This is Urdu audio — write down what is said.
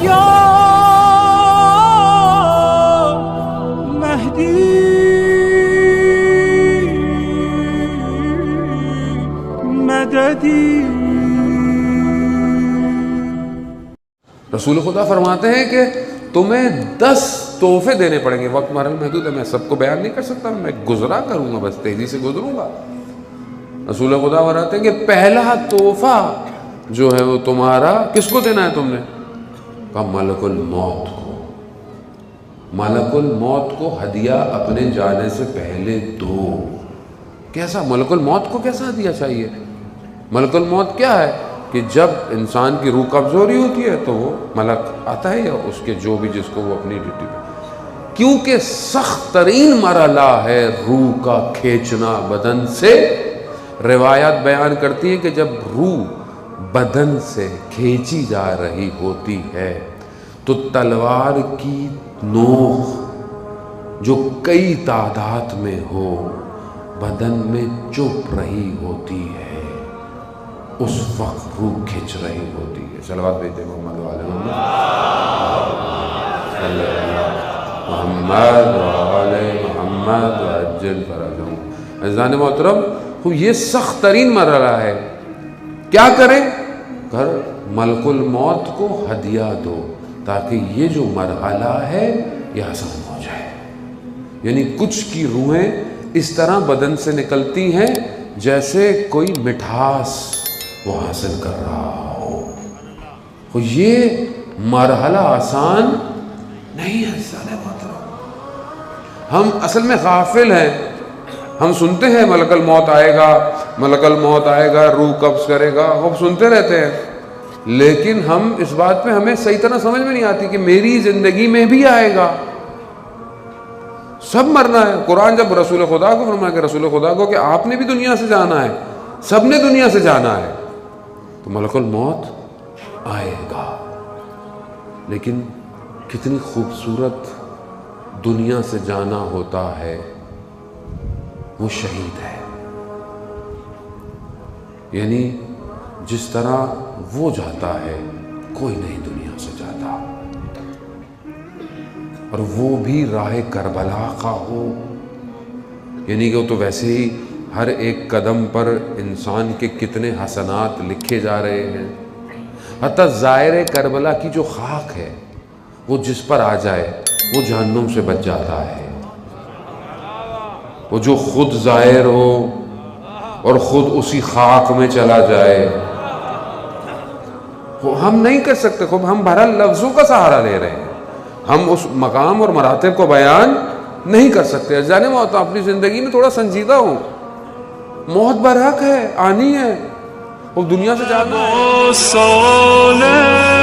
یا مہدی مددی. رسول خدا فرماتے ہیں کہ تمہیں 10 تحفے دینے پڑیں گے. وقت محرم محدود ہے، میں سب کو بیان نہیں کر سکتا، میں گزرا کروں گا، بس تیزی سے گزروں گا. رسول خدا فرماتے ہیں کہ پہلا تحفہ جو ہے وہ تمہارا کس کو دینا ہے؟ تم نے کہا ملک الموت کو. ملک الموت کو ہدیہ اپنے جانے سے پہلے دو. کیسا ملک الموت کو کیسا ہدیہ چاہیے؟ ملک الموت کیا ہے کہ جب انسان کی روح قبض ہو رہی ہوتی ہے تو وہ ملک آتا ہے، یا اس کے جو بھی جس کو وہ اپنی ڈیوٹی پہ، کیونکہ سخت ترین مرحلہ ہے روح کا کھینچنا بدن سے. روایات بیان کرتی ہے کہ جب روح بدن سے کھینچی جا رہی ہوتی ہے تو تلوار کی نوک جو کئی تعداد میں ہو بدن میں چپ رہی ہوتی ہے، اس وقت روح کھینچ رہی ہوتی ہے. صلوات بھیجتے محمد وعلی محمد وعلی محمد وعجل فرجهم. عزیزان محترم، یہ سخت ترین مرحلہ ہے. کیا کریں؟ گھر ملک الموت کو ہدیہ دو تاکہ یہ جو مرحلہ ہے یہ آسان ہو جائے. یعنی کچھ کی روحیں اس طرح بدن سے نکلتی ہیں جیسے کوئی مٹھاس وہ حاصل کر رہا ہو. یہ مرحلہ آسان نہیں ہے. ہم اصل میں غافل ہیں. ہم سنتے ہیں ملک الموت آئے گا، ملک الموت آئے گا، روح قبض کرے گا، وہ سنتے رہتے ہیں، لیکن ہم اس بات پہ ہمیں صحیح طرح سمجھ میں نہیں آتی کہ میری زندگی میں بھی آئے گا. سب مرنا ہے. قرآن جب رسول خدا کو فرمایا کہ رسول خدا کو کہ آپ نے بھی دنیا سے جانا ہے، سب نے دنیا سے جانا ہے، تو ملک الموت آئے گا. لیکن کتنی خوبصورت دنیا سے جانا ہوتا ہے. وہ شہید ہے. یعنی جس طرح وہ جاتا ہے کوئی نہیں دنیا سے جاتا، اور وہ بھی راہ کربلا کا ہو. یعنی کہ وہ تو ویسے ہی ہر ایک قدم پر انسان کے کتنے حسنات لکھے جا رہے ہیں. حتیٰ زائر کربلا کی جو خاک ہے وہ جس پر آ جائے وہ جہنم سے بچ جاتا ہے. وہ جو خود زائر ہو اور خود اسی خاک میں چلا جائے، ہم نہیں کر سکتے. خوب ہم بہرحال لفظوں کا سہارا لے رہے ہیں، ہم اس مقام اور مراتب کو بیان نہیں کر سکتے. جانے موت اپنی زندگی میں تھوڑا سنجیدہ ہوں. موت برحق ہے، آنی ہے، وہ دنیا سے جانا ہے.